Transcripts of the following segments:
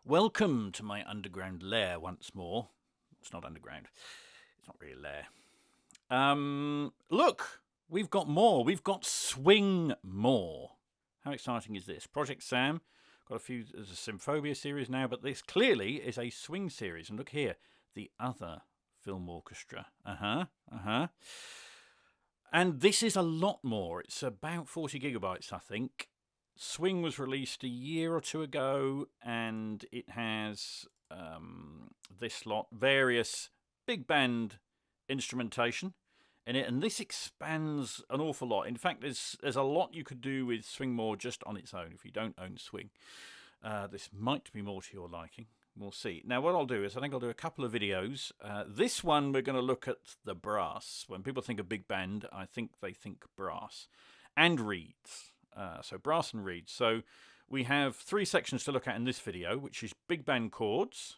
Welcome to my underground lair once more. It's not underground. It's not really a lair. Look, we've got more. We've got Swing More. How exciting is this? Project Sam. Got a few, there's a Symphobia series now, but this clearly is a swing series. And look here, the other film orchestra. And this is a lot more. It's about 40 gigabytes, I think. Swing was released a year or two ago, and it has this lot, various big band instrumentation in it, and this expands an awful lot. In fact, there's a lot you could do with Swing More just on its own if you don't own Swing. This might be more to your liking. We'll see. Now, what I'll do is I think I'll do a couple of videos. This one, we're going to look at the brass. When people think of big band, I think they think brass and reeds. So brass and reeds. So we have three sections to look at in this video, which is big band chords,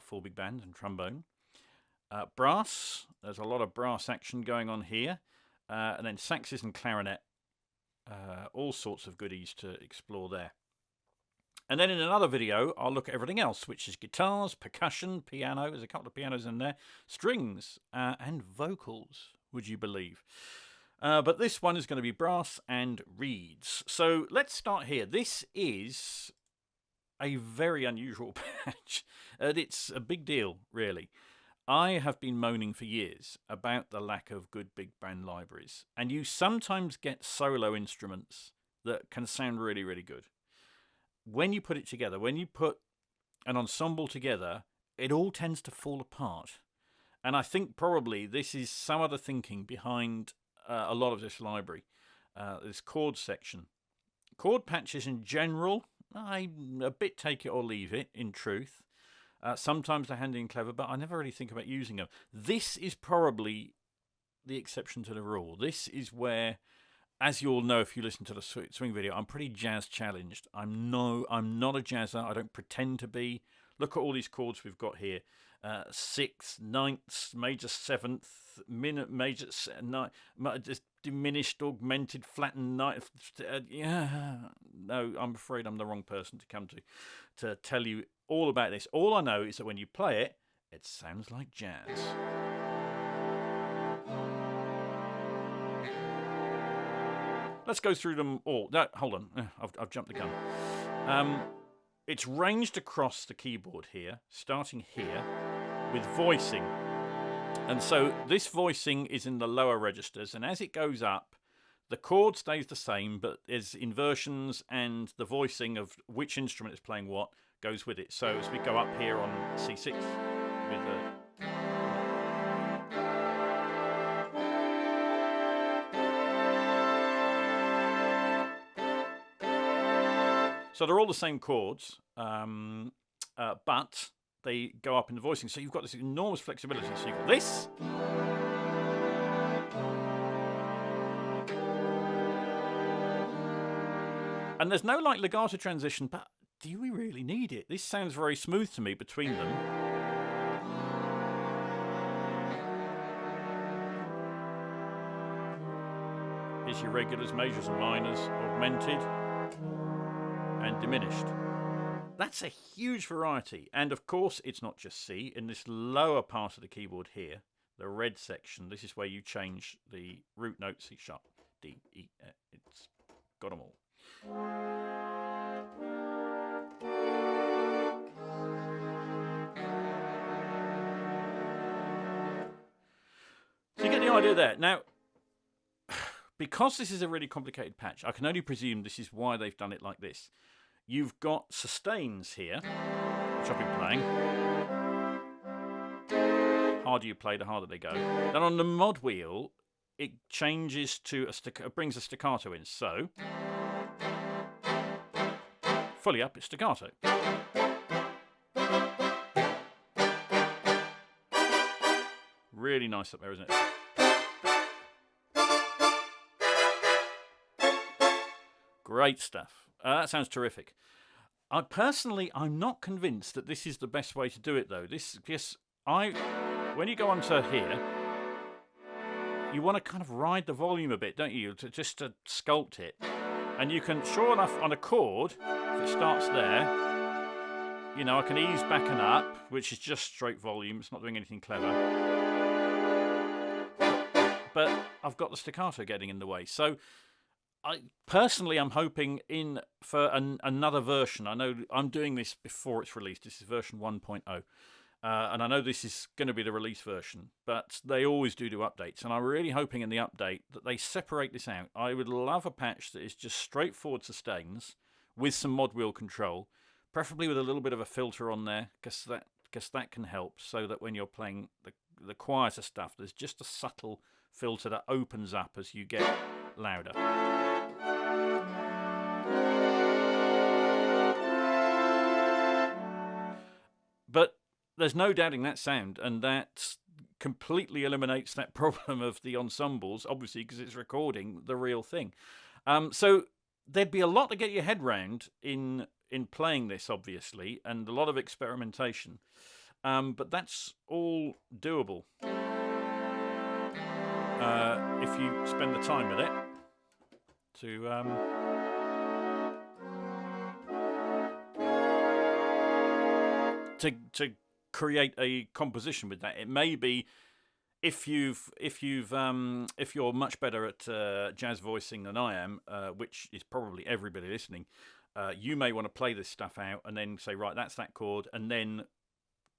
full big band and trombone. Brass, there's a lot of brass action going on here. And then saxes and clarinet, all sorts of goodies to explore there. And then in another video, I'll look at everything else, which is guitars, percussion, piano. There's a couple of pianos in there, strings, and vocals, would you believe? But this one is going to be brass and reeds. So let's start here. This is a very unusual patch, and it's a big deal, really. I have been moaning for years about the lack of good big band libraries, and you sometimes get solo instruments that can sound really, really good. When you put it together, when you put an ensemble together, it all tends to fall apart. And I think probably this is some of the thinking behind a lot of this library, this chord section. Chord patches in general, I a bit take it or leave it, in truth. Sometimes they're handy and clever, but I never really think about using them. This is probably the exception to the rule. This is where, as you all know if you listen to the swing video, I'm pretty jazz challenged. I'm not a jazzer. I don't pretend to be. Look at all these chords we've got here. Sixth, ninth, major seventh, major ninth, diminished, augmented, flattened ninth. No, I'm afraid I'm the wrong person to come to tell you all about this. All I know is that when you play it, it sounds like jazz. Let's go through them all. No, hold on, I've jumped the gun. It's ranged across the keyboard here, starting here, with voicing. And so this voicing is in the lower registers, and as it goes up, the chord stays the same, but there's inversions, and the voicing of which instrument is playing what goes with it. So as we go up here on C6 with a... So they're all the same chords, but they go up in the voicing. So you've got this enormous flexibility. So you've got this. And there's no like legato transition, but do we really need it? This sounds very smooth to me between them. Here's your regulars, majors and minors, augmented and diminished. That's a huge variety. And of course, it's not just C. In this lower part of the keyboard here, the red section, this is where you change the root note C sharp, D, E. It's got them all. So you get the idea there. Now, because this is a really complicated patch, I can only presume this is why they've done it like this. You've got sustains here, which I've been playing. The harder you play, the harder they go. Then on the mod wheel, it changes to brings a staccato in. So, fully up, it's staccato. Really nice up there, isn't it? Great stuff. That sounds terrific. I'm not convinced that this is the best way to do it, though. When you go onto here, you want to kind of ride the volume a bit, don't you? Just to sculpt it. And you can, sure enough, on a chord, if it starts there, you know, I can ease back and up, which is just straight volume. It's not doing anything clever. But I've got the staccato getting in the way. So personally, I'm hoping for another version. I know I'm doing this before it's released. This is version 1.0. And I know this is going to be the release version, but they always do updates. And I'm really hoping in the update that they separate this out. I would love a patch that is just straightforward sustains with some mod wheel control, preferably with a little bit of a filter on there, because that can help, so that when you're playing the quieter stuff, there's just a subtle filter that opens up as you get louder. But there's no doubting that sound, and that completely eliminates that problem of the ensembles, obviously, because it's recording the real thing. So there'd be a lot to get your head round in playing this, obviously, and a lot of experimentation. But that's all doable if you spend the time with it to create a composition with that. It may be if you're much better at jazz voicing than I am, which is probably everybody listening, you may want to play this stuff out and then say, right, that's that chord, and then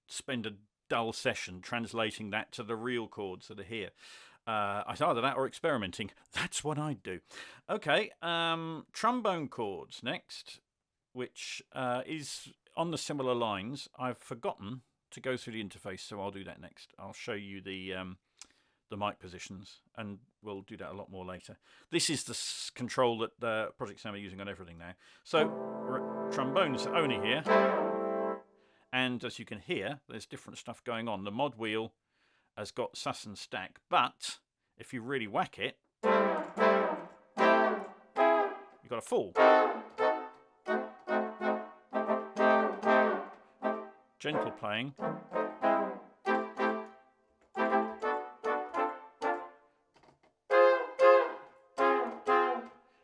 spend a dull session translating that to the real chords that are here. It's either that or experimenting. That's what I do. Okay, trombone chords next, which is on the similar lines. I've forgotten to go through the interface, so I'll do that next. I'll show you the mic positions, and we'll do that a lot more later. This is the control that Project Sam are using on everything now. So trombones are only here, and as you can hear, there's different stuff going on. The mod wheel has got sus and stack, but if you really whack it, you've got a full. Gentle playing. And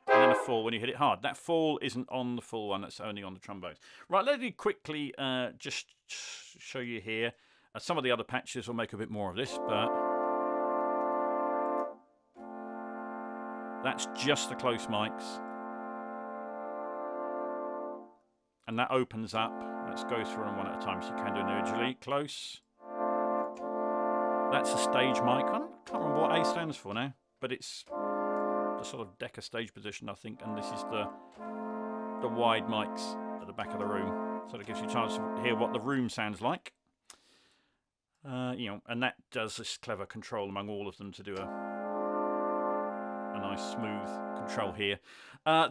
then a fall when you hit it hard. That fall isn't on the full one, that's only on the trombones. Right, let me quickly just show you here. Some of the other patches will make a bit more of this, but that's just the close mics. And that opens up. Let's go through them one at a time so you can do individually. Close. That's a stage mic. I can't remember what A stands for now, but it's the sort of Decca stage position, I think. And this is the wide mics at the back of the room. So it gives you a chance to hear what the room sounds like. And that does this clever control among all of them to do a nice smooth control here.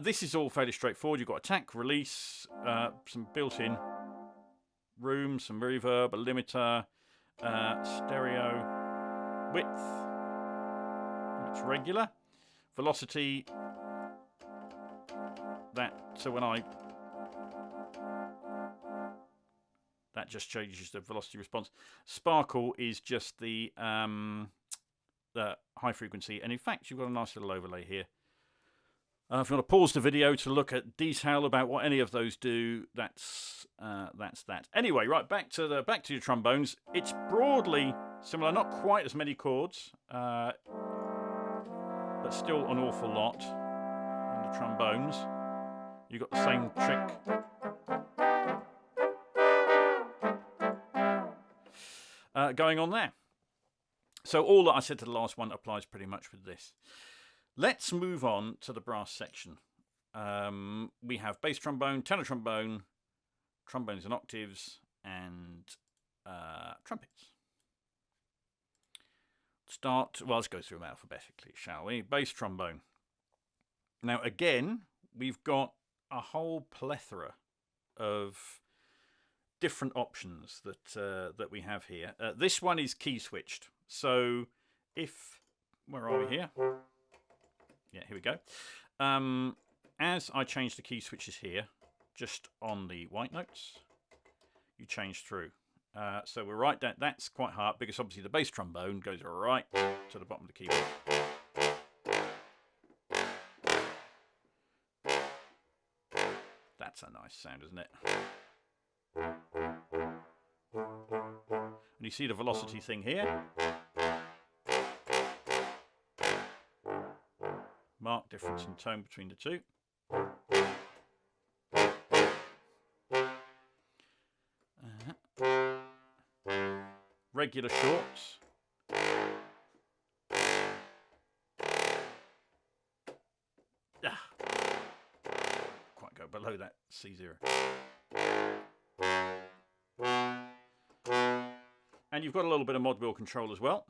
This is all fairly straightforward. You've got attack, release, some built-in room, some reverb, a limiter, stereo, width, that's regular, velocity, that just changes the velocity response. Sparkle is just the high frequency, and in fact you've got a nice little overlay here. If you want to pause the video to look at detail about what any of those do, that's that. Anyway, right, back to your trombones. It's broadly similar, not quite as many chords, but still an awful lot on the trombones. You've got the same trick. Going on there. So all that I said to the last one applies pretty much with this. Let's move on to the brass section. We have bass trombone, tenor trombone, trombones and octaves, and trumpets. Let's go through them alphabetically, shall we? Bass trombone. Now again, we've got a whole plethora of different options that we have here. This one is key switched. So where are we here? Yeah, here we go. As I change the key switches here, just on the white notes, you change through. So we're right down. That's quite hard because obviously the bass trombone goes right to the bottom of the keyboard. That's a nice sound, isn't it? And you see the velocity thing here. Marked difference in tone between the two. Regular shorts. Quite go below that C0. And you've got a little bit of mod wheel control as well.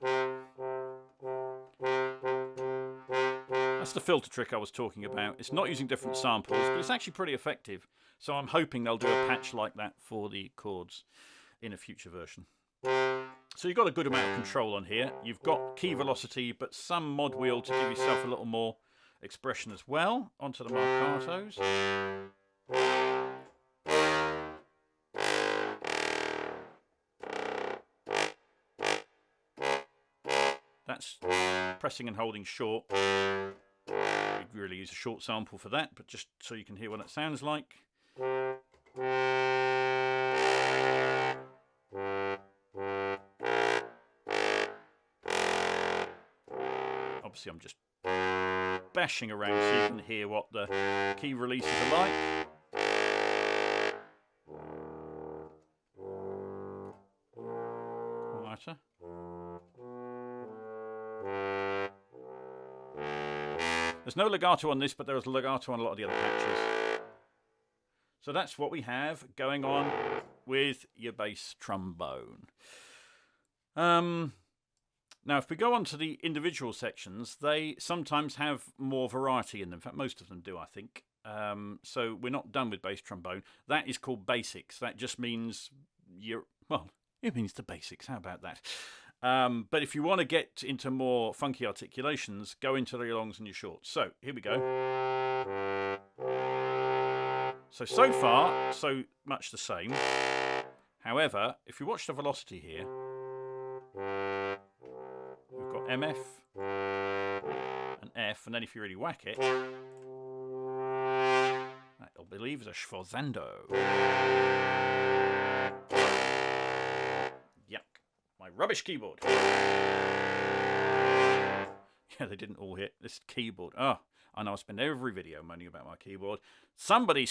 That's the filter trick I was talking about. It's not using different samples, but it's actually pretty effective. So I'm hoping they'll do a patch like that for the chords in a future version. So you've got a good amount of control on here. You've got key velocity, but some mod wheel to give yourself a little more expression as well. Onto the marcatos. That's pressing and holding short. You'd really use a short sample for that, but just so you can hear what it sounds like. Obviously I'm just bashing around so you can hear what the key releases are like. Quieter. There's no legato on this, but there is legato on a lot of the other patches. So that's what we have going on with your bass trombone. Now, if we go on to the individual sections, they sometimes have more variety in them. In fact, most of them do, I think. So we're not done with bass trombone. That is called basics. That just means it means the basics. How about that? But if you want to get into more funky articulations, go into your longs and your shorts. So here we go. So far, so much the same. However, if you watch the velocity here, we've got MF and F, and then if you really whack it, I believe is a sforzando. Yuck. My rubbish keyboard. Yeah, they didn't all hit this keyboard. Oh, I know I spend every video moaning about my keyboard. Somebody,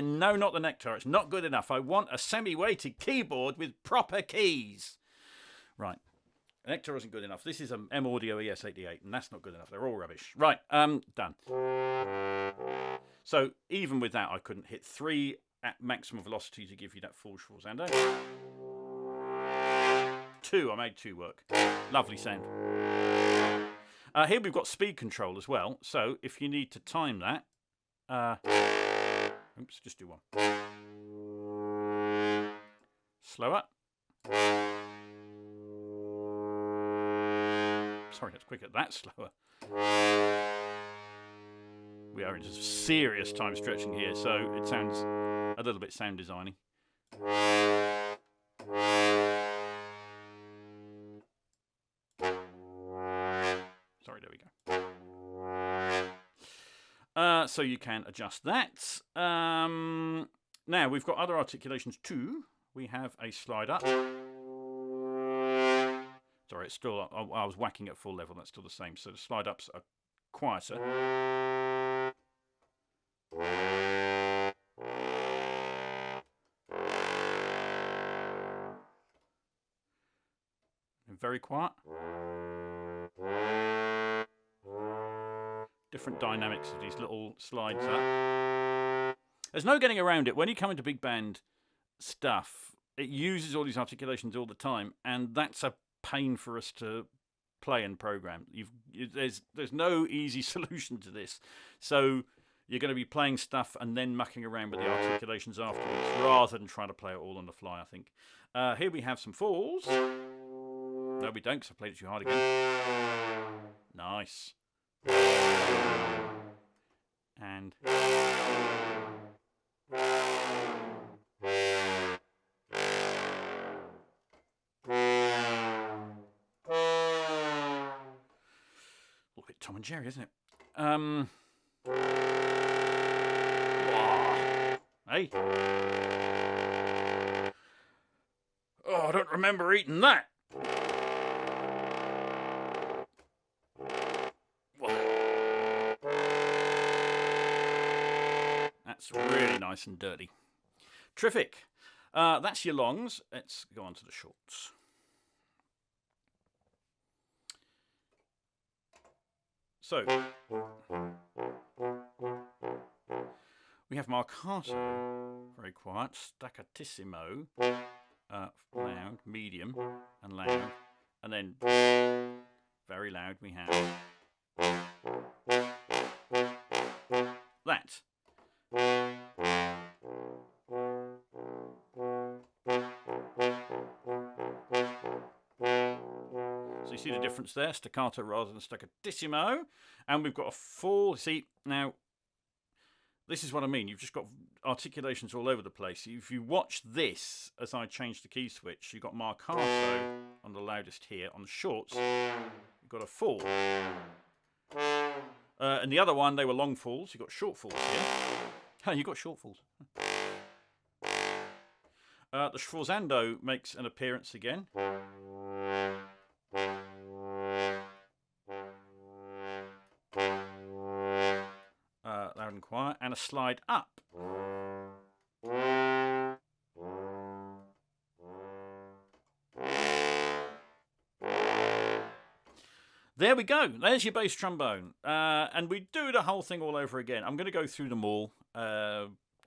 no, not the Nectar. It's not good enough. I want a semi-weighted keyboard with proper keys. Right. Nectar isn't good enough. This is an M Audio ES88, and that's not good enough. They're all rubbish. Right, done. So even with that, I couldn't hit 3 at maximum velocity to give you that full sforzando. 2, I made 2 work. Lovely sound. Here we've got speed control as well. So if you need to time that, oops, just do one. Slower. Sorry, that's quicker. That's slower. We are into serious time stretching here, so it sounds a little bit sound designy. Sorry, there we go. So you can adjust that. Now, we've got other articulations too. We have a slide up. Sorry, it's still, I was whacking at full level, that's still the same. So the slide ups are quieter. And very quiet. Different dynamics of these little slides up. There's no getting around it. When you come into big band stuff, it uses all these articulations all the time, and that's a pain for us to play and program. There's no easy solution to this. So you're going to be playing stuff and then mucking around with the articulations afterwards, rather than trying to play it all on the fly, I think. Here we have some falls. No, we don't, because I played it too hard again. Nice. And a bit Tom and Jerry, isn't it? Hey. Oh, I don't remember eating that. That's really nice and dirty. Terrific. That's your longs. Let's go on to the shorts. So, we have marcato, very quiet, staccatissimo, loud, medium, and loud, and then very loud we have that. So you see the difference there, staccato rather than staccatissimo. And we've got a full, see, now, this is what I mean. You've just got articulations all over the place. If you watch this, as I change the key switch, you've got marcato on the loudest here. On the shorts, you've got a full. And the other one, they were long falls. You've got short falls here. Oh, you've got short falls. The sforzando makes an appearance again. Loud and quiet, and a slide up. There we go. There's your bass trombone. And we do the whole thing all over again. I'm going to go through them all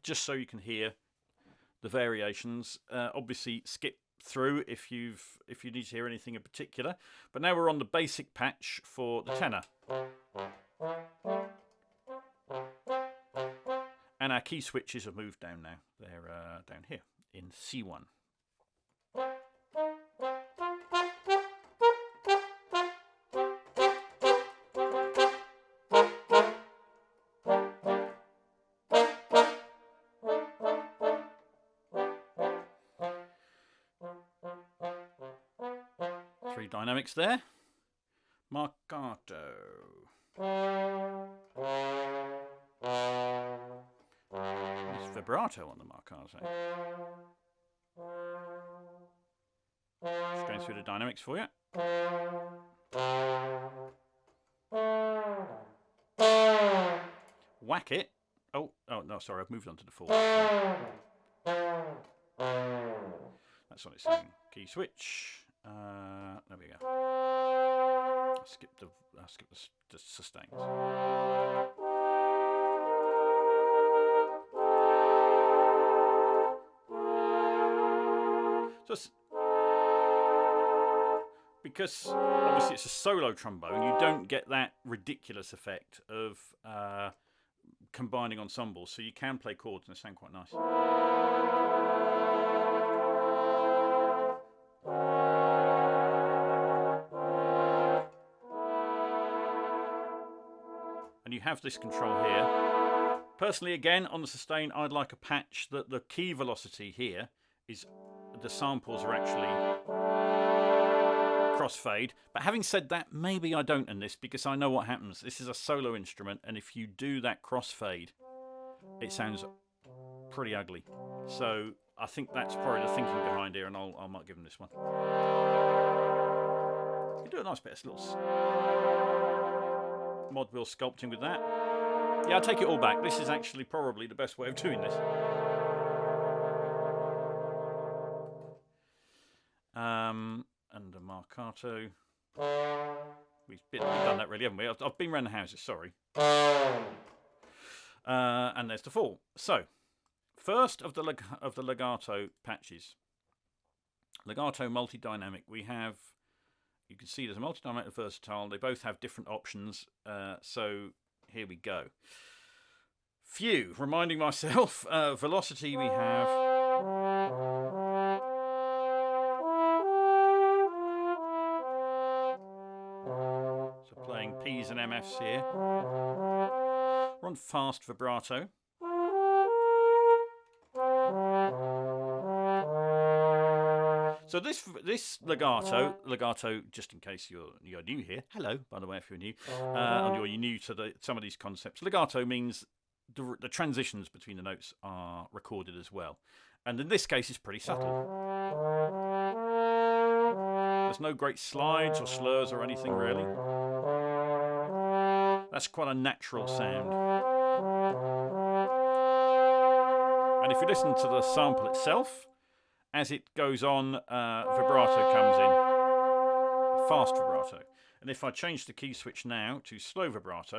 just so you can hear the variations. Obviously, skip through if you need to hear anything in particular. But now we're on the basic patch for the tenor. And our key switches have moved down now. They're down here in C1. Three dynamics there. Marcato. There's vibrato on the marcato. Just going through the dynamics for you. Whack it. Oh no, sorry, I've moved on to the full. That's what it's saying. Key switch. There we go. I'll skip the sustains. So because obviously it's a solo trombone, you don't get that ridiculous effect of combining ensembles, so you can play chords and they sound quite nice. And you have this control here. Personally, again, on the sustain, I'd like a patch that the key velocity here is, the samples are actually crossfade. But having said that, maybe I don't in this, because I know what happens. This is a solo instrument, and if you do that crossfade, it sounds pretty ugly. So I think that's probably the thinking behind here, and I might give them this one. You can do a nice bit of little mod wheel sculpting with that. Yeah, I'll take it all back. This is actually probably the best way of doing this. And a marcato. We've done that really, haven't we? I've been around the houses, sorry. And there's the full. So, first of the legato patches. Legato multi-dynamic. We have, you can see there's a multi-dynamic and versatile. They both have different options. So here we go. Few, reminding myself, velocity we have. So playing P's and MFs here. We're on fast vibrato. So this legato, just in case you're new here. Hello, by the way, if you're new, and you're new to some of these concepts. Legato means the transitions between the notes are recorded as well, and in this case, it's pretty subtle. There's no great slides or slurs or anything really. That's quite a natural sound. And if you listen to the sample itself, as it goes on, vibrato comes in, a fast vibrato. And if I change the key switch now to slow vibrato,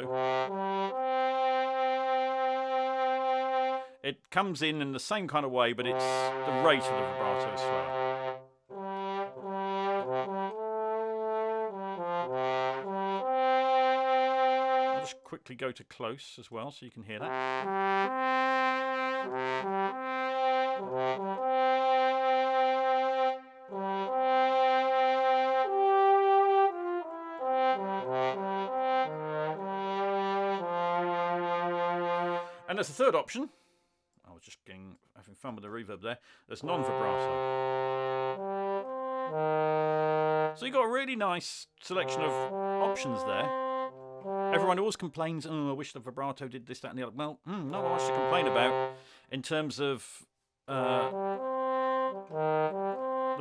it comes in the same kind of way, but it's the rate of the vibrato is slower. I'll just quickly go to close as well so you can hear that. And there's a third option. I was just having fun with the reverb there. There's non-vibrato. So you've got a really nice selection of options there. Everyone always complains, oh, I wish the vibrato did this, that, and the other. Well, not much to complain about in terms of the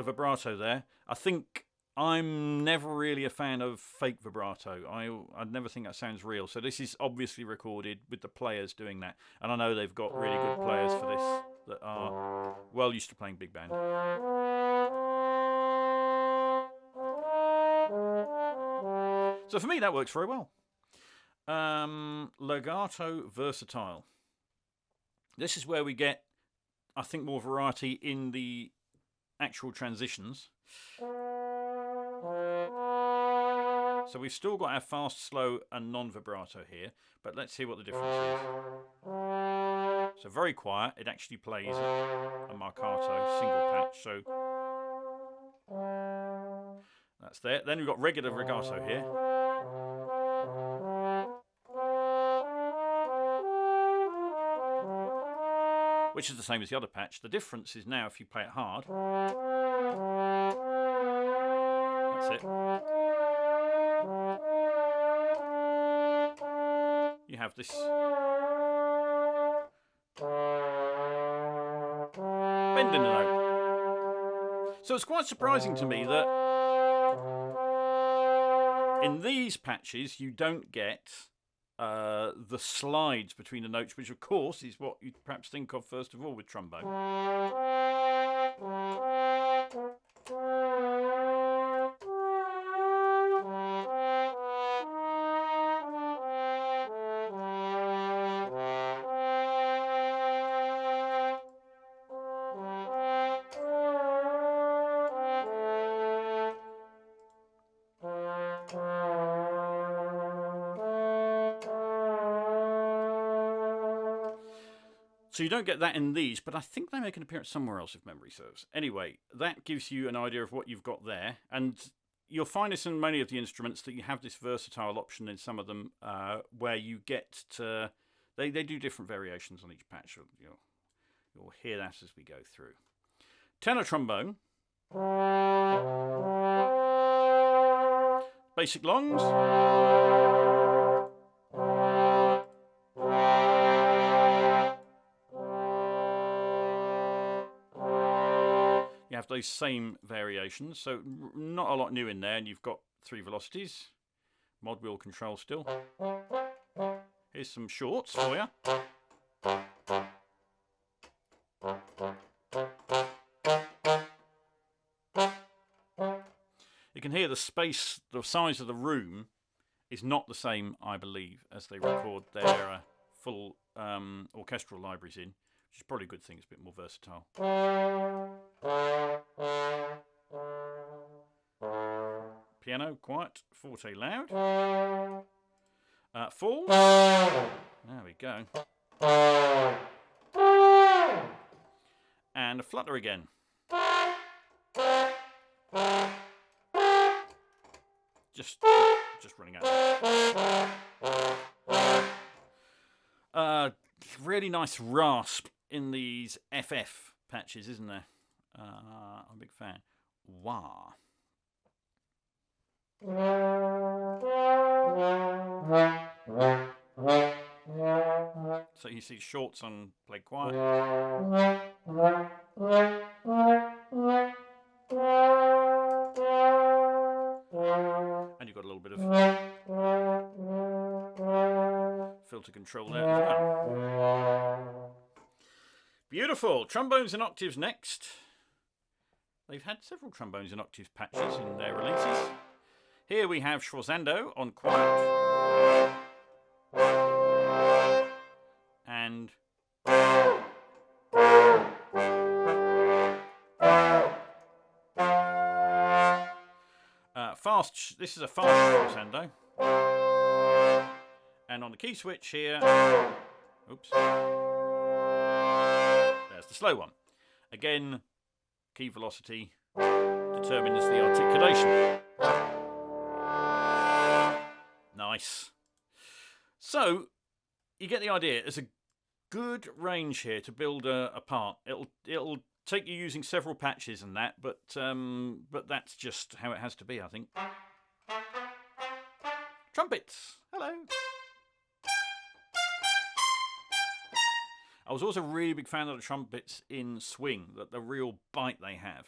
vibrato there. I think I'm never really a fan of fake vibrato. I never think that sounds real. So this is obviously recorded with the players doing that. And I know they've got really good players for this that are well used to playing big band. So for me, that works very well. Legato versatile. This is where we get, I think, more variety in the actual transitions. So we've still got our fast, slow, and non-vibrato here, but let's see what the difference is. So very quiet, it actually plays a marcato, single patch, so that's there. Then we've got regular vibrato here. Which is the same as the other patch. The difference is now if you play it hard, that's it. You have this bend in the note. So it's quite surprising to me that in these patches you don't get the slides between the notes, which of course is what you'd perhaps think of first of all with trombone. So you don't get that in these, but I think they make an appearance somewhere else if memory serves. Anyway, that gives you an idea of what you've got there. And you'll find this in many of the instruments that you have this versatile option in some of them where you get to... They do different variations on each patch. You'll hear that as we go through. Tenor trombone. Basic longs. You have those same variations, so not a lot new in there, and you've got 3 velocities. Mod wheel control still. Here's some shorts for you. You can hear the space, the size of the room is not the same, I believe, as they record their full orchestral libraries in, which is probably a good thing, it's a bit more versatile. Piano, quiet. Forte, loud. Full. There we go. And a flutter again. Just running out. Really nice rasp in these FF patches, isn't there? I'm a big fan. Wah. So you see shorts on play quiet. control there as well. Beautiful. Trombones and octaves next. They've had several trombones and octaves patches in their releases. Here we have Schwarzando on quiet. And fast. This is a fast Schwarzando. And on the key switch here, oops, there's the slow one. Again, key velocity determines the articulation. Nice. So you get the idea. There's a good range here to build a part. It'll take you using several patches and that, but that's just how it has to be, I think. Trumpets. Hello. I was also a really big fan of the trumpets in swing, the real bite they have.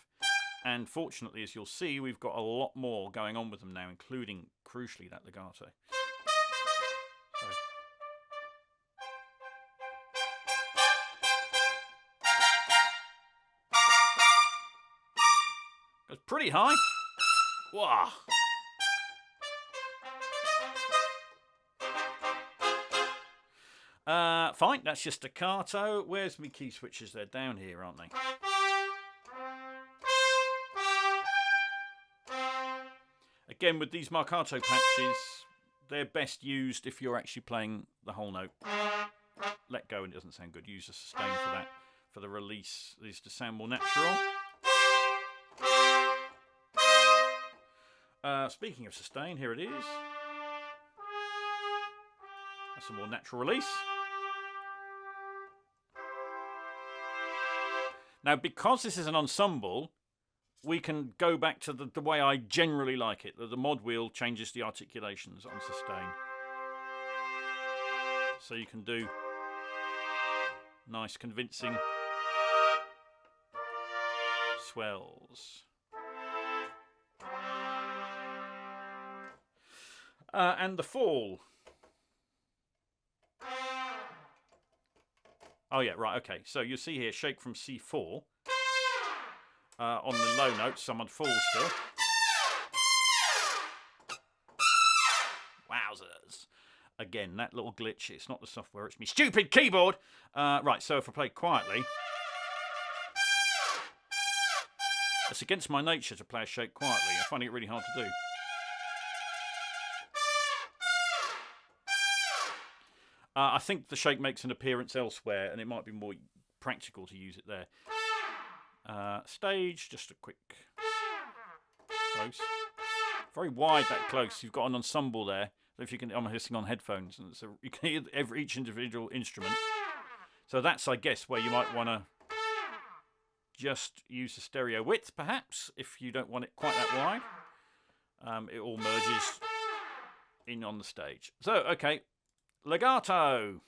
And fortunately, as you'll see, we've got a lot more going on with them now, including, crucially, that legato. So. Goes pretty high. Wow. Fine, that's just staccato. Where's my key switches? They're down here, aren't they? Again, with these marcato patches, they're best used if you're actually playing the whole note. Let go and it doesn't sound good. Use a sustain for that. For the release, is to sound more natural. Speaking of sustain, here it is. That's a more natural release. Now, because this is an ensemble, we can go back to the way I generally like it. The mod wheel changes the articulations on sustain. So you can do nice, convincing swells. And the fall. Oh yeah, right, okay. So you see here, shake from C4. On the low notes, someone falls still. Wowzers. Again, that little glitch, it's not the software, it's me stupid keyboard. Right, so if I play quietly, it's against my nature to play a shake quietly. I find it really hard to do. I think the shake makes an appearance elsewhere, and it might be more practical to use it there. Stage, just a quick close. Very wide, that close. You've got an ensemble there. So if you can, I'm listening on headphones, and so you can hear each individual instrument. So that's, I guess, where you might want to just use the stereo width, perhaps, if you don't want it quite that wide. It all merges in on the stage. So, okay. Legato.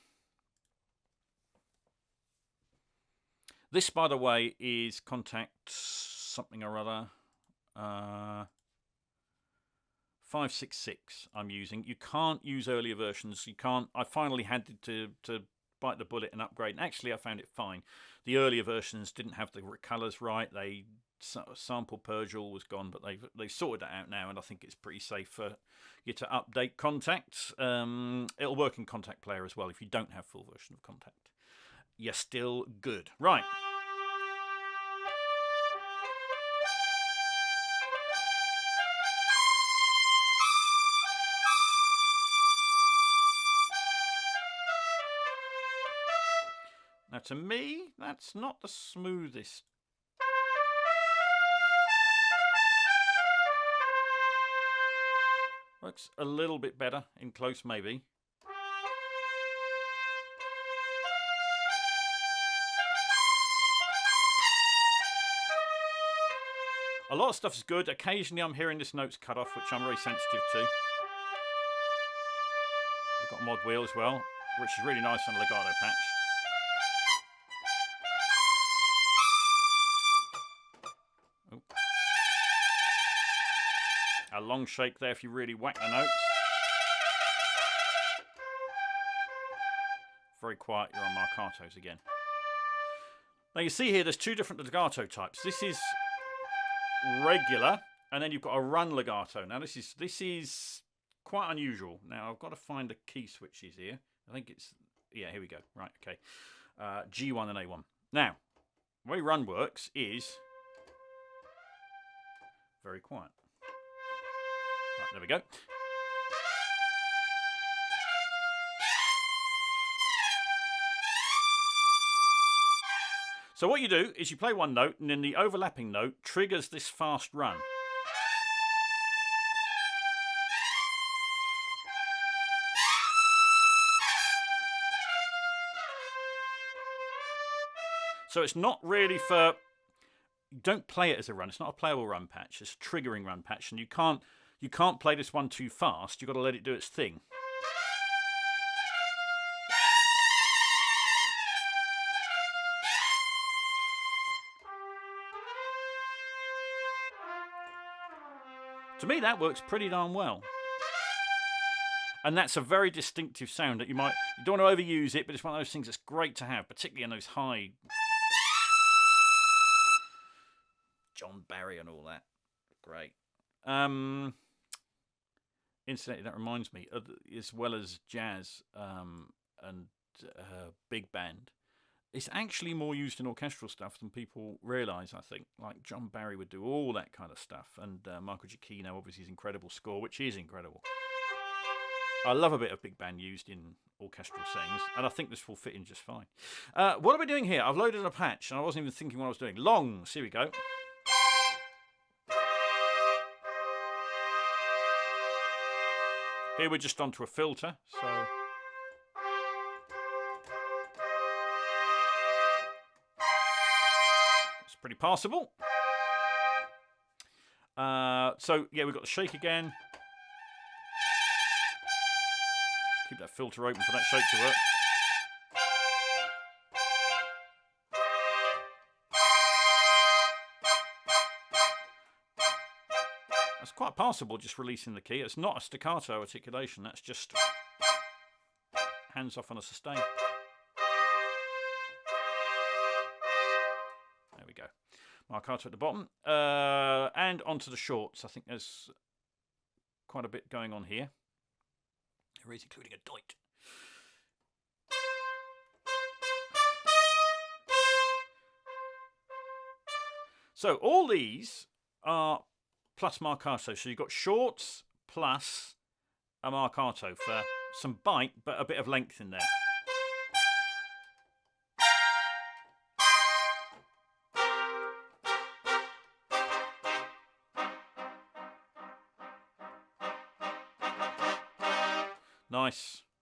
This, by the way, is contact something or other. 566 I'm using. You can't use earlier versions. You can't. I finally had to bite the bullet and upgrade. And actually, I found it fine. The earlier versions didn't have the colours right. They sample purge all was gone, but they've sorted that out now, and I think it's pretty safe for you to update Contact. It'll work in Contact Player as well if you don't have full version of Contact. You're still good. Right. Now, to me, that's not the smoothest. Works a little bit better in close, maybe. A lot of stuff is good. Occasionally I'm hearing this note's cut off, which I'm very sensitive to. We've got a mod wheel as well, which is really nice on a legato patch. Ooh. A long shake there if you really whack the notes. very quiet, you're on marcatos again. Now you see here, there's two different legato types. This is regular, and then you've got a run legato. Now this is quite unusual. Now I've got to find the key switches here. I think it's, yeah, here we go. Right, okay. G1 and A1. Now, the way run works is very quiet. Right, there we go. So what you do is you play one note, and then the overlapping note triggers this fast run. So it's not really for, you don't play it as a run. It's not a playable run patch. It's a triggering run patch, and you can't play this one too fast. You've got to let it do its thing. To me, that works pretty darn well. And that's a very distinctive sound that you don't want to overuse it, but it's one of those things that's great to have, particularly in those high John Barry and all that. Great. Incidentally, that reminds me, as well as jazz and big band, it's actually more used in orchestral stuff than people realise, I think. Like John Barry would do all that kind of stuff, and Michael Giacchino, obviously, his incredible score, which is incredible. I love a bit of big band used in orchestral settings, and I think this will fit in just fine. What are we doing here? I've loaded a patch, and I wasn't even thinking what I was doing. Longs, here we go. Here we're just onto a filter, so... it's pretty passable. So, yeah, we've got the shake again. Keep that filter open for that shake to work. That's quite passable, just releasing the key. It's not a staccato articulation, that's just hands off on a sustain. There we go. Marcato at the bottom. And onto the shorts. I think there's quite a bit going on here. There is, including a doit. So all these are plus marcato. So you've got shorts plus a marcato for some bite, but a bit of length in there.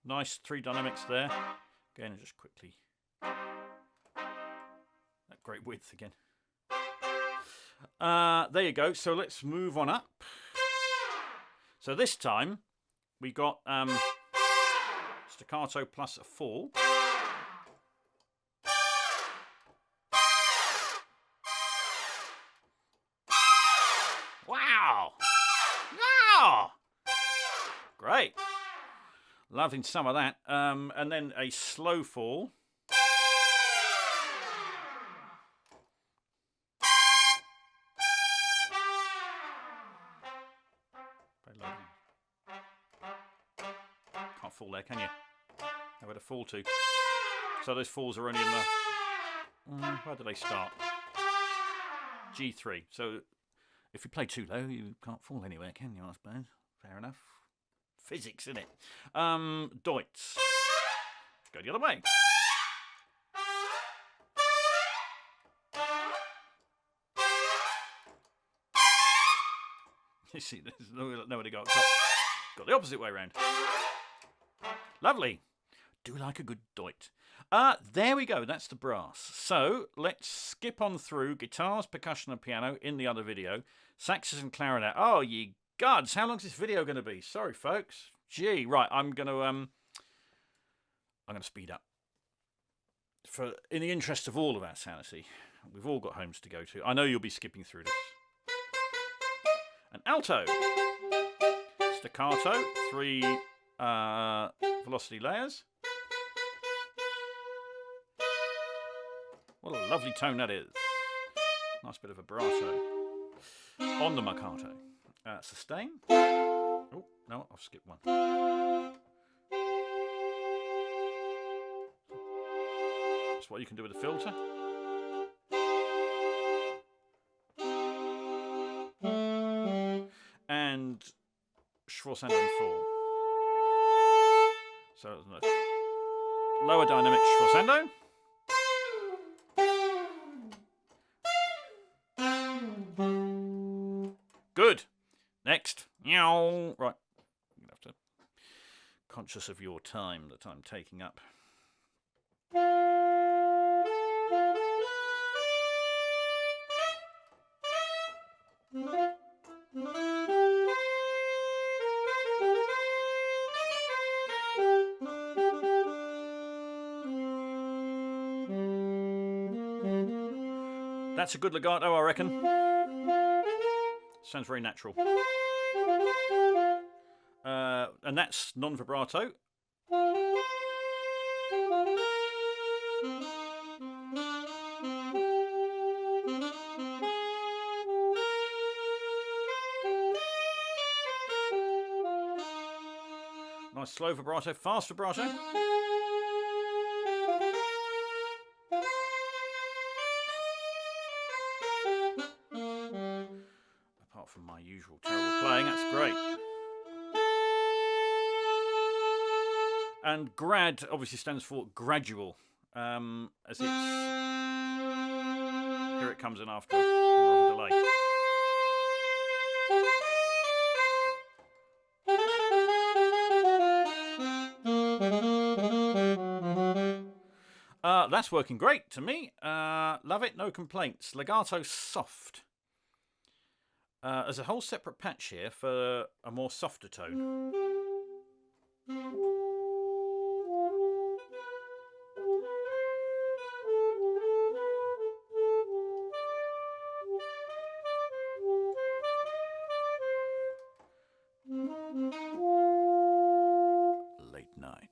Nice three dynamics there. Again, just quickly. That great width again. There you go. So let's move on up. So this time we got staccato plus a fall. Wow! Wow! Great. Loving some of that. And then a slow fall. Can't fall there, can you? How would a fall to? So those falls are only in the... where do they start? G3. So if you play too low, you can't fall anywhere, can you, I suppose? Fair enough. Physics, isn't it? Doits. Go the other way. You see, there's nowhere to go up top. Got the opposite way around. Lovely. Do like a good doit. There we go. That's the brass. So let's skip on through guitars, percussion, and piano in the other video. Saxes and clarinet. Oh, ye gods! How long's this video going to be? Sorry, folks. Gee, right. I'm gonna speed up. In the interest of all of our sanity, we've all got homes to go to. I know you'll be skipping through this. An alto, staccato, 3 velocity layers. What a lovely tone that is. Nice bit of vibrato on the marcato. Sustain. Oh, no, I've skipped one. That's what you can do with the filter. And Schwarzsando in 4. So lower dynamic Schwarzsando. Good. Next. Meow. Right. You have to conscious of your time that I'm taking up. That's a good legato, I reckon. Sounds very natural. And that's non-vibrato. Nice slow vibrato, fast vibrato. Apart from my usual terrible playing, that's great. And grad obviously stands for gradual, as it's here it comes in after a delay. That's working great to me. Love it, no complaints. Legato soft. There's a whole separate patch here for a more softer tone. Late night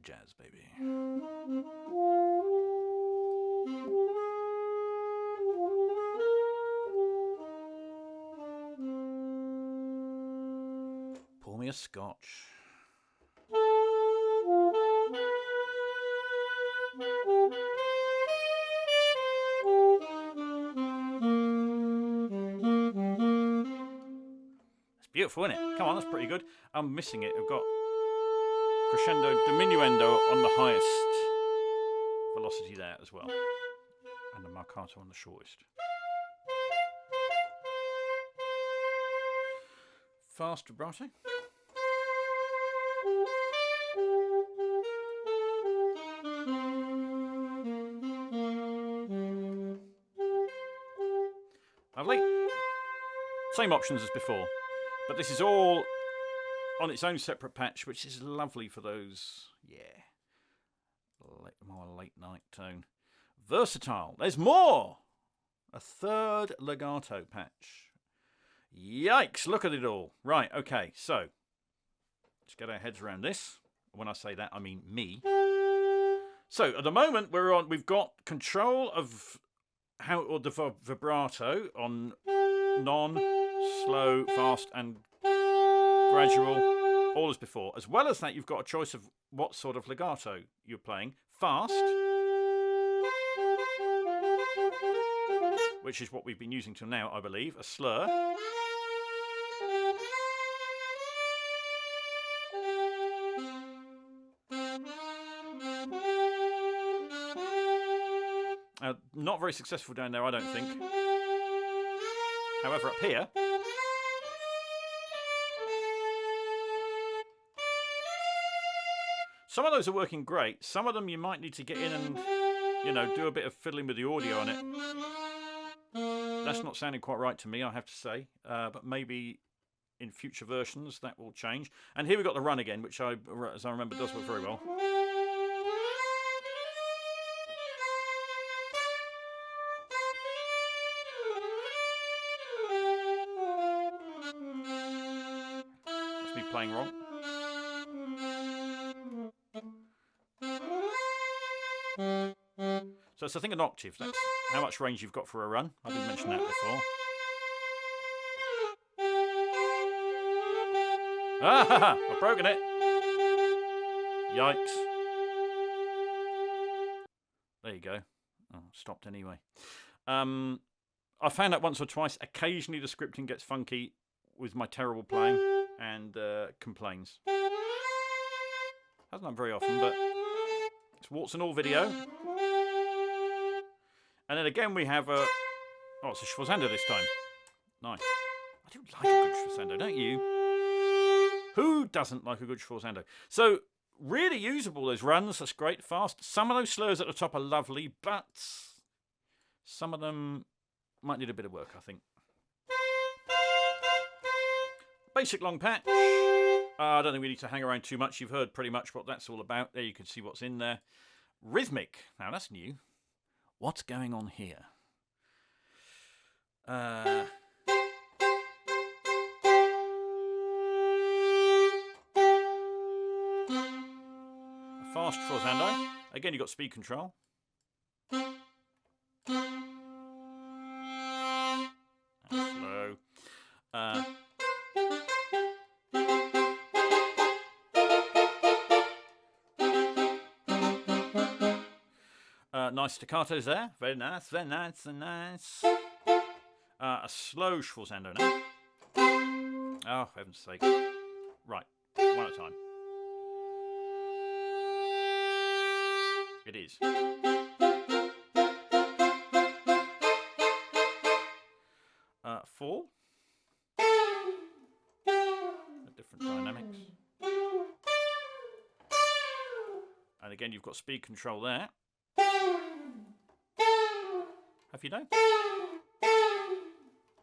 jazz, baby. Pour me a scotch. It's beautiful, isn't it? Come on, that's pretty good. I'm missing it. I've got crescendo, diminuendo on the highest velocity there as well, and the marcato on the shortest. Fast vibrato. Lovely. Same options as before, but this is all on its own separate patch, which is lovely for those, more late night tone. Versatile. There's more. A third legato patch. Yikes, look at it all. Right, okay, so let's get our heads around this. When I say that, I mean me. So at the moment we've got control of the vibrato on non, slow, fast and gradual, all as before. As well as that, you've got a choice of what sort of legato you're playing. Fast, which is what we've been using till now, I believe. A slur. Not very successful down there, I don't think. However, up here, some of those are working great. Some of them you might need to get in and, do a bit of fiddling with the audio on it. That's not sounding quite right to me, I have to say. But maybe in future versions that will change. And here we've got the run again, which, as I remember, does work very well. Must be playing wrong. So So it's a thing an octave. That's how much range you've got for a run. I didn't mention that before. Ah, I've broken it. Yikes. There you go. Oh, stopped anyway. I found that once or twice. Occasionally the scripting gets funky with my terrible playing and complains. Hasn't done very often, but it's warts and all video. And then again we have a... Oh, it's a schwarzando this time. Nice. I do like a good schwarzando, don't you? Who doesn't like a good schwarzando? So, really usable, those runs. That's great, fast. Some of those slurs at the top are lovely, but some of them might need a bit of work, I think. Basic long patch. I don't think we need to hang around too much. You've heard pretty much what that's all about. There you can see what's in there. Rhythmic. Now, that's new. What's going on here? A fast schwarzando. Again, you've got speed control. And slow. Nice staccatos there. Very nice, very nice, very nice. A slow schwarzando now. Oh, for heaven's sake. Right, one at a time. It is. Four. Different dynamics. And again, you've got speed control there. Have you know?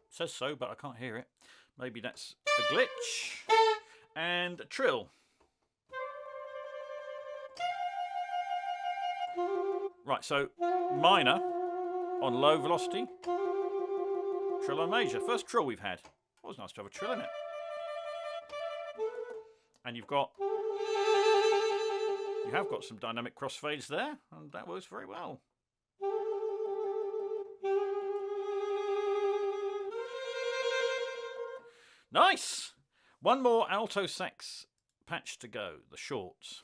Says so, but I can't hear it. Maybe that's a glitch. And a trill. Right, so minor on low velocity. Trill on major. First trill we've had. It was nice to have a trill in it. And you have got some dynamic crossfades there, and that works very well. Nice! One more alto sax patch to go, the shorts.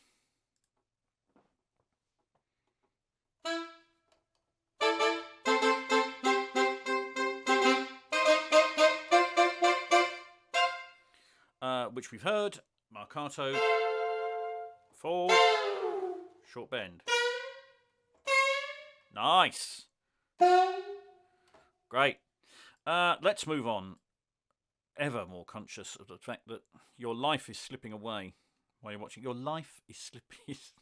Which we've heard, marcato, fall, short bend. Nice! Great. Let's move on. Ever more conscious of the fact that your life is slipping away while you're watching. Your life is slipping. It's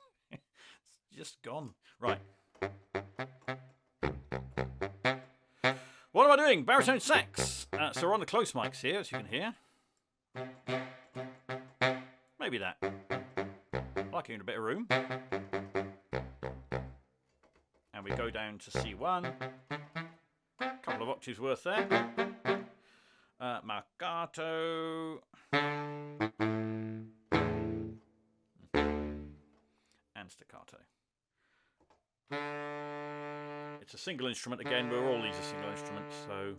just gone. Right. What am I doing? Baritone sax. So we're on the close mics here, as you can hear. Maybe that. I like hearing a bit of room. And we go down to C1. A couple of octaves worth there. Marcato. And staccato. It's a single instrument again. We're all these are single instruments, so.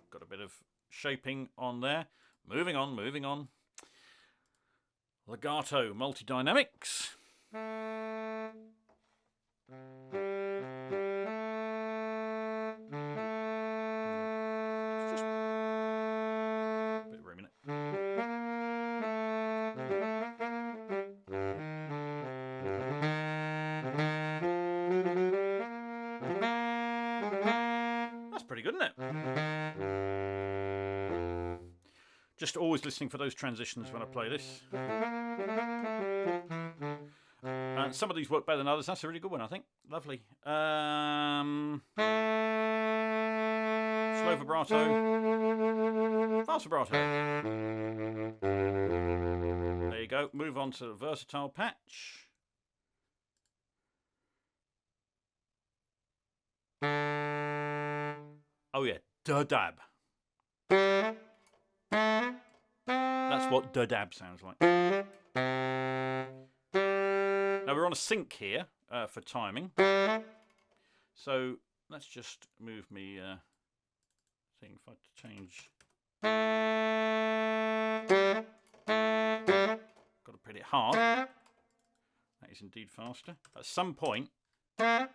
Got a bit of shaping on there. Moving on, moving on. Legato, multi-dynamics. Just a bit of room in it. That's pretty good, isn't it? Just always listening for those transitions when I play this. And some of these work better than others. That's a really good one, I think. Lovely. Slow vibrato. Fast vibrato. There you go. Move on to the versatile patch. Oh yeah, da-dab. That's what da-dab sounds like. Now we're on a sync here for timing. So let's just move me thing if I change. Got to put it hard. That is indeed faster. At some point, and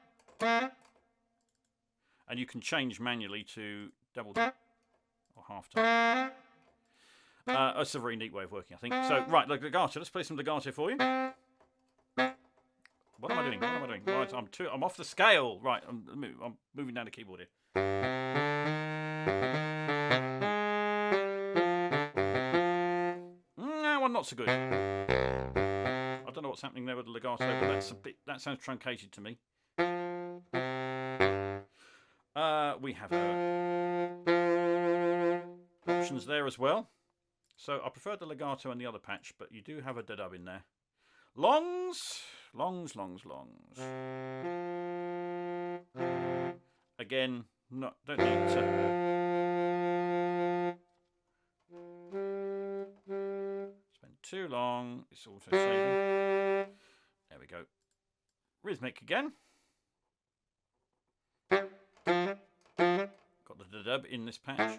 you can change manually to double or half time. That's a very neat way of working, I think. So, right, legato. Let's play some legato for you. What am I doing? What am I doing? Right, I'm off the scale. Right, I'm moving down the keyboard here. That one not so good. I don't know what's happening there with the legato, but that sounds truncated to me. We have options there as well. So I prefer the legato and the other patch, but you do have a dub in there. Longs. Again, don't need to spend too long. It's also saving. There we go. Rhythmic again. Got the dub in this patch.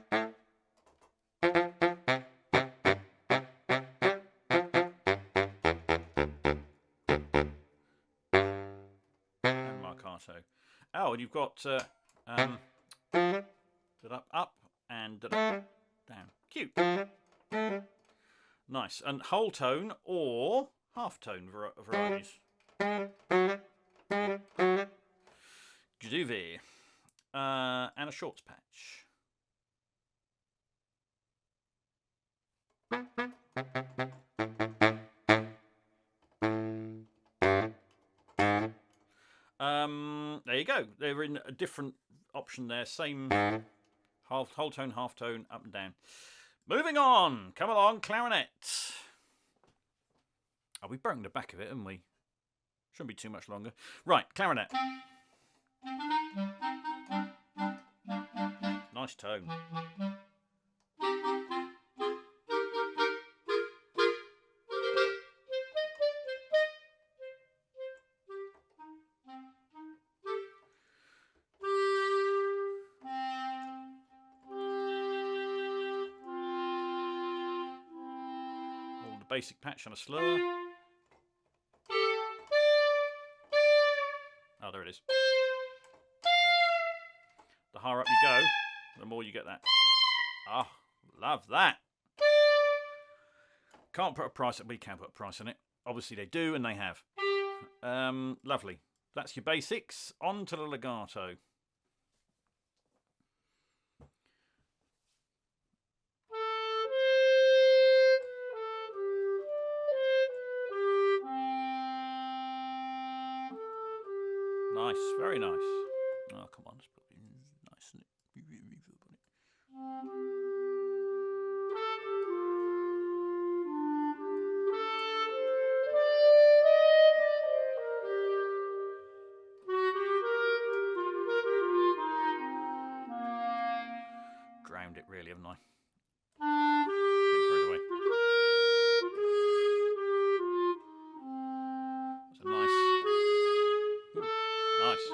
Oh, and you've got up and down. Cute. Nice. And whole tone or half tone varieties. Juve. And a shorts patch. There you go. They're in a different option there. Same whole tone, half tone, up and down. Moving on. Come along, clarinet. Oh, we've broken the back of it, haven't we? Shouldn't be too much longer. Right, clarinet. Nice tone. Basic patch on a slur. Oh, there it is. The higher up you go, the more you get that. Ah, love that. Can't put a price. We can put a price on it. Obviously they do, and they have. Lovely. That's your basics. On to the legato. Nice, very nice. Oh, come on, let's put it nice and reverb on it. Drowned it, really, haven't I? Getting carried away. That's a nice. Nice.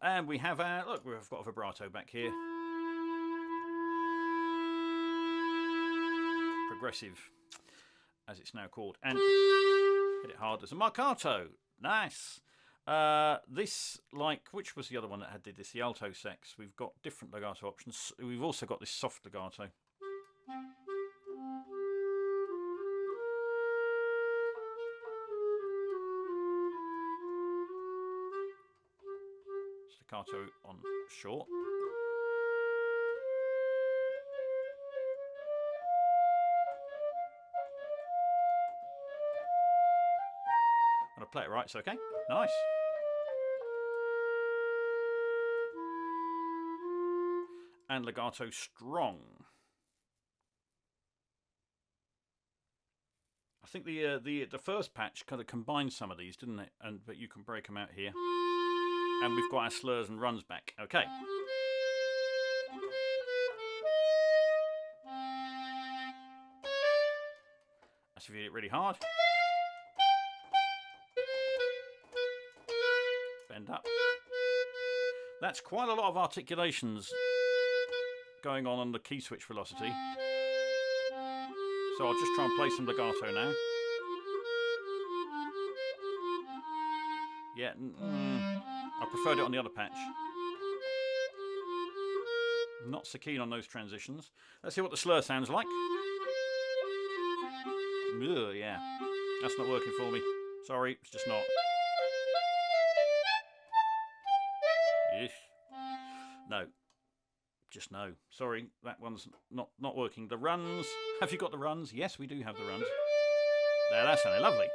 And we have look, we've got a vibrato back here. Progressive, as it's now called. And hit it hard. There's a marcato. Nice. This, like, which was the other one that did this? The alto sax. We've got different legato options. We've also got this soft legato. Staccato on short. When I play it right, it's okay. Nice. And legato strong. I think the first patch kind of combined some of these, didn't it? But you can break them out here. And we've got our slurs and runs back. Okay. That's if you hit it really hard. Bend up. That's quite a lot of articulations going on the key switch velocity. So I'll just try and play some legato now. Yeah, I preferred it on the other patch. Not so keen on those transitions. Let's see what the slur sounds like. Ugh, yeah, that's not working for me. Sorry, it's just not. Eesh. No, just no. Sorry, that one's not working. The runs. Have you got the runs? Yes, we do have the runs. There, that's sounding lovely.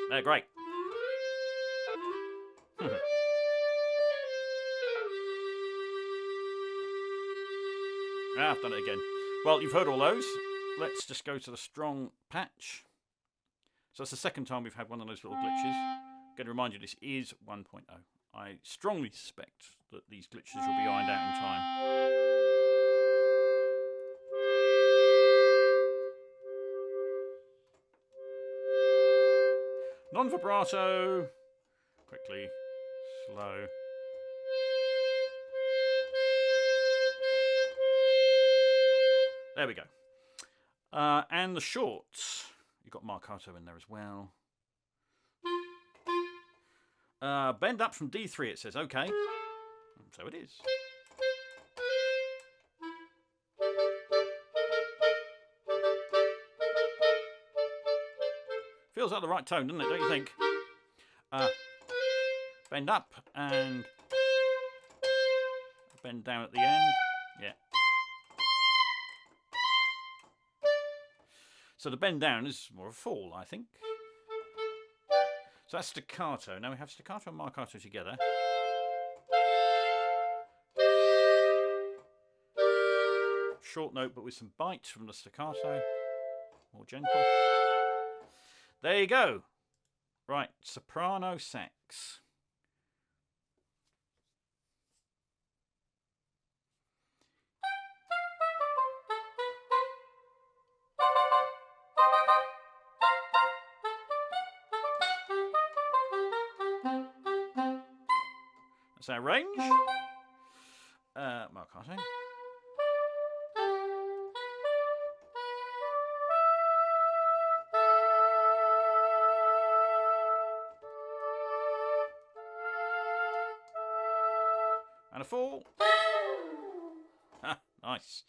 They're great. I've done it again. Well, you've heard all those. Let's just go to the strong patch. So it's the second time we've had one of those little glitches. I'm going to remind you, this is 1.0. I strongly suspect that these glitches will be ironed out in time. Non-vibrato. Quickly. Slow. There we go. And the shorts. You've got marcato in there as well. Bend up from D3, it says. Okay. So it is. Feels like the right tone, doesn't it? Don't you think? Bend up and bend down at the end. Yeah. So the bend down is more of a fall, I think. So that's staccato. Now we have staccato and marcato together. Short note, but with some bite from the staccato. More gentle. There you go. Right, soprano sax. That's our range. Marcato. And a fall. Nice.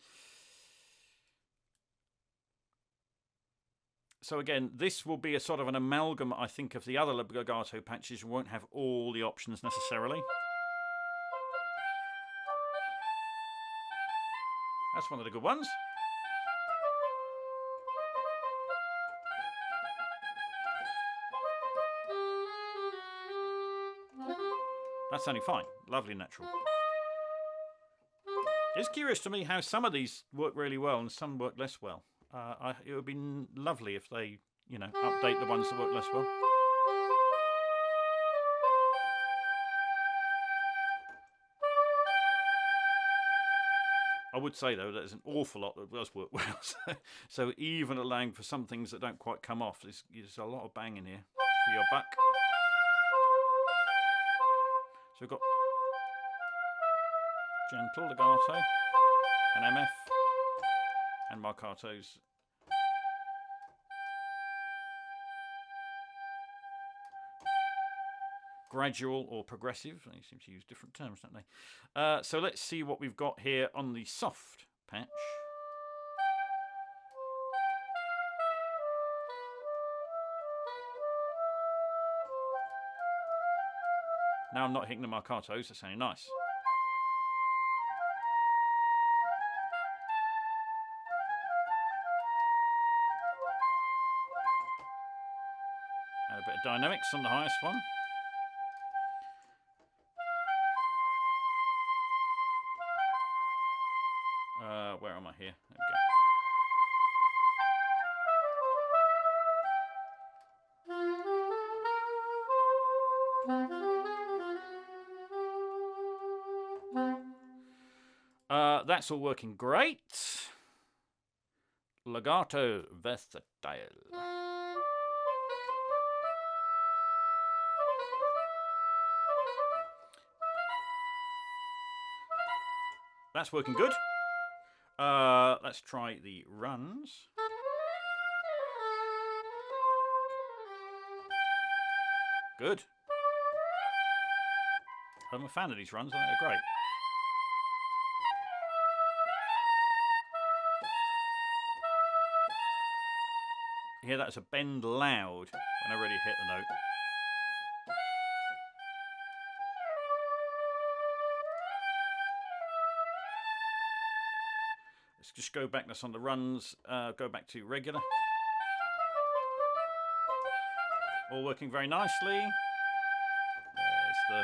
So again, this will be a sort of an amalgam, I think, of the other legato patches. You won't have all the options necessarily. That's one of the good ones. That's sounding fine. Lovely natural. It's curious to me how some of these work really well and some work less well. It would be lovely if they, update the ones that work less well. I would say, though, there's an awful lot that does work well. So even allowing for some things that don't quite come off, there's a lot of bang in here for your buck. So we've got gentle legato, and MF, and marcatos. Gradual or progressive. They seem to use different terms, don't they? So let's see what we've got here on the soft patch. Now I'm not hitting the marcatos, they're sounding nice. And a bit of dynamics on the highest one. Where am I here? There we go. That's all working great. Legato versatile. That's working good. Let's try the runs. Good. I'm a fan of these runs. I think they're great. You hear that as a bend loud when I really hit the note. Let's just go back. That's on the runs. Go back to regular. All working very nicely. There's the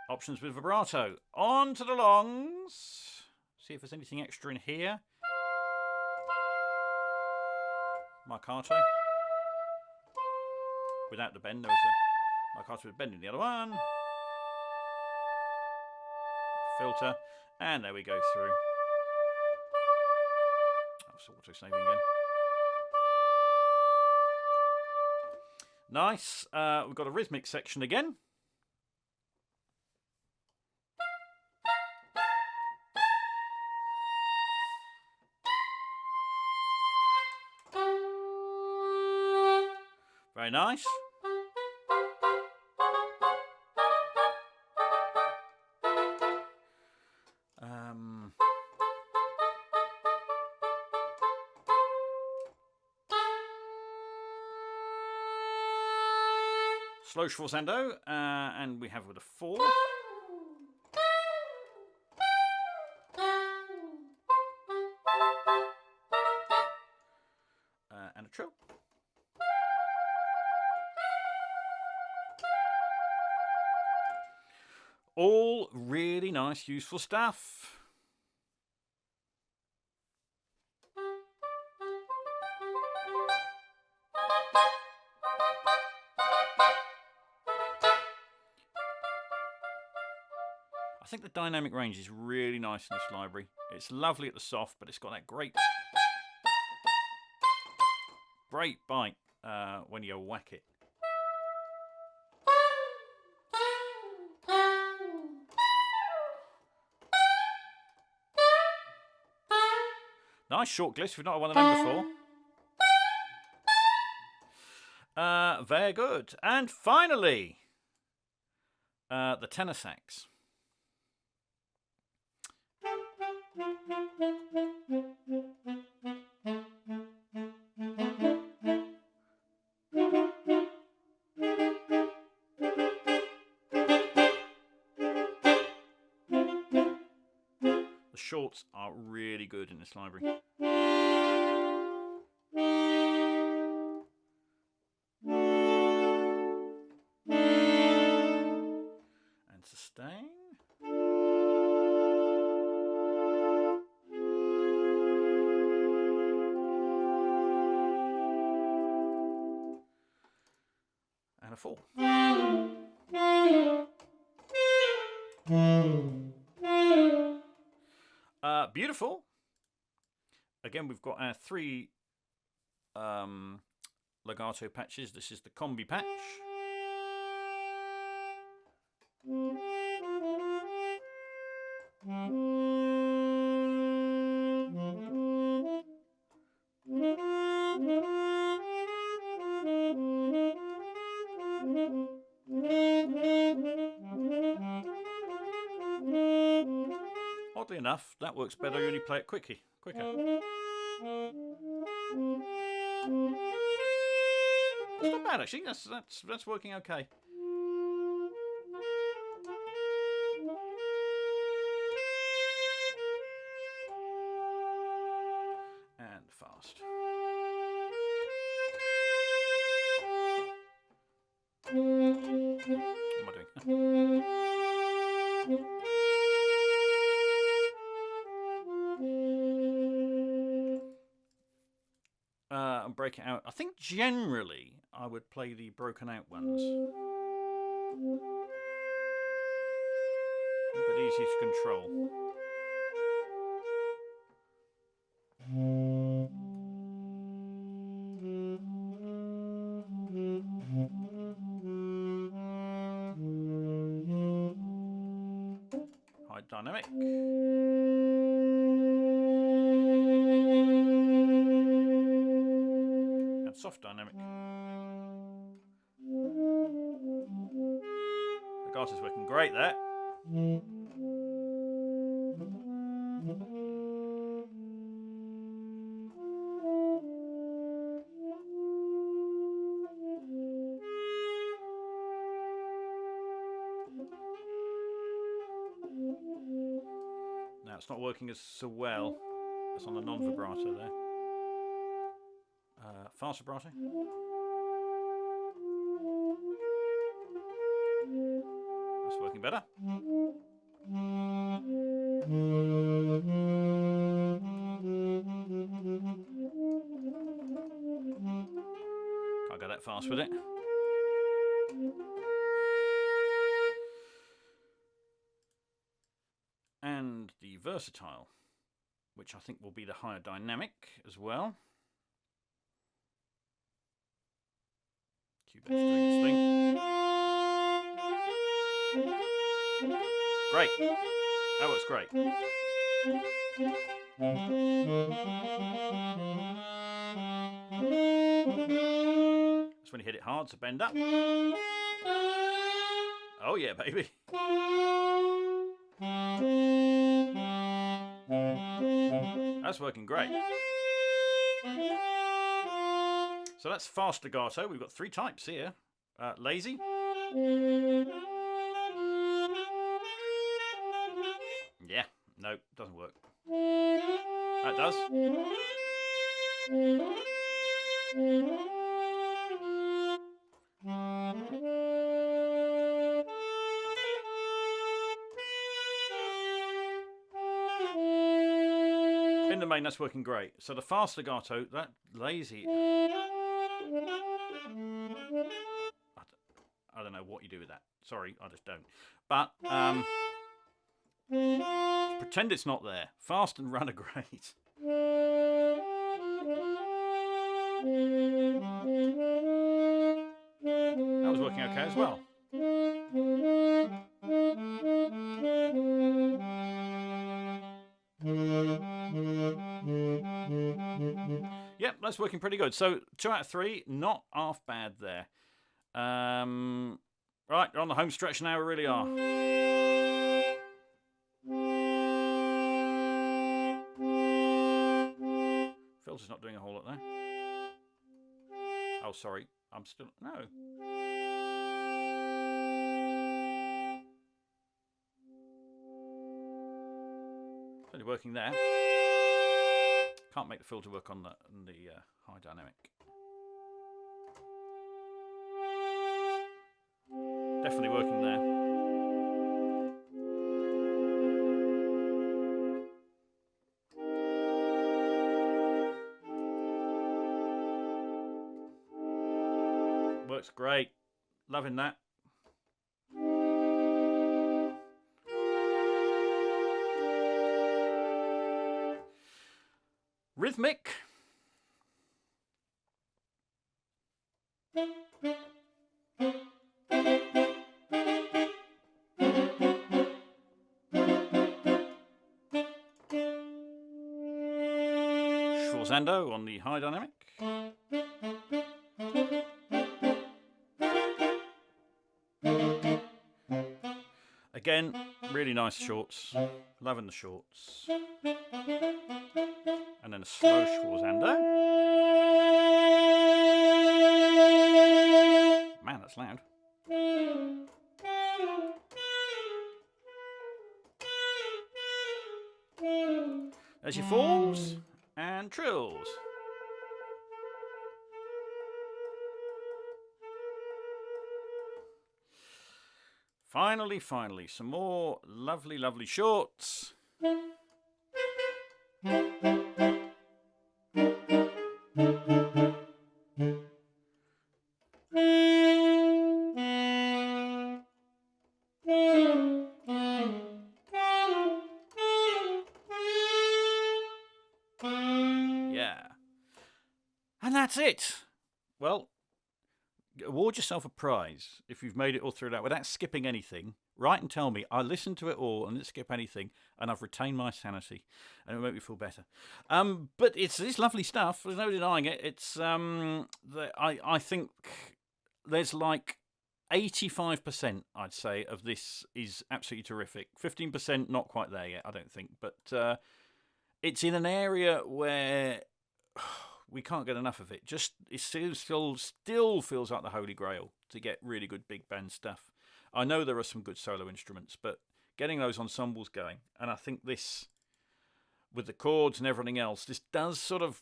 options with vibrato. On to the longs. See if there's anything extra in here. Marcato. Without the bend, there was a marcato with bend in the other one. Filter. And there we go through. Oh, auto-saving again. Nice. We've got a rhythmic section again. Very nice. Slow sforzando, and we have with a 4. And a trill. All really nice, useful stuff. I think the dynamic range is really nice in this library. It's lovely at the soft, but it's got that great bite when you whack it. Nice short glyphs. We've not had one of them before. Very good. And finally, the tenor sax. The shorts are really good in this library. And sustain. And a 4. Beautiful. Again, we've got our 3 legato patches. This is the combi patch. Oddly enough, that works better when you play it quicker. It's not bad actually. That's working okay. And fast. What am I doing? And break it out. I think generally I would play the broken out ones. A bit easy to control. Light dynamic. And soft dynamic. Legato's working great there. Now it's not working as so well as on the non-vibrato there. Fast vibrato. That's working better. Can't go that fast with it. And the versatile, which I think will be the higher dynamic as well. Q-bass doing its thing. Great. That works great. That's when you hit it hard, so bend up. Oh yeah, baby. That's working great. So that's fast legato. We've got 3 types here. Lazy. Yeah, no, doesn't work. That does. In the main, that's working great. So the fast legato, that lazy, I don't know what you do with that. Sorry, I just don't. But pretend it's not there. Fast and run are great. That was working okay as well. Yep, that's working pretty good. So 2 out of 3, not half bad there. Right, we're on the home stretch now, we really are. Filter's not doing a whole lot there. Oh, sorry, I'm still, no. It's only working there. Can't make the filter work on the high dynamic. Definitely working there. Works great. Loving that. Rhythmic. Schwarzando on the high dynamic. Again, really nice shorts. Loving the shorts. And then a slow Schwarzando. Man, that's loud. There's your falls and trills. Finally, some more lovely, lovely shorts. Yeah. And that's it. Well, award yourself a prize if you've made it all through that without skipping anything. Write and tell me, I listened to it all and didn't skip anything, and I've retained my sanity, and it'll make me feel better. But it's lovely stuff. There's no denying it. It's I think there's like 85%, I'd say, of this is absolutely terrific. 15% not quite there yet, I don't think, but it's in an area where we can't get enough of it. Just it still feels like the holy grail to get really good big band stuff. I know there are some good solo instruments, but getting those ensembles going, and I think this, with the chords and everything else, this does sort of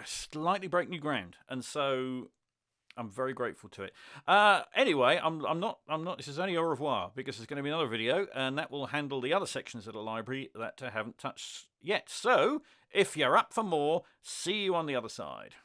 slightly break new ground, and so I'm very grateful to it. Anyway, I'm not. This is only au revoir, because there's going to be another video, and that will handle the other sections of the library that I haven't touched yet. So, if you're up for more, see you on the other side.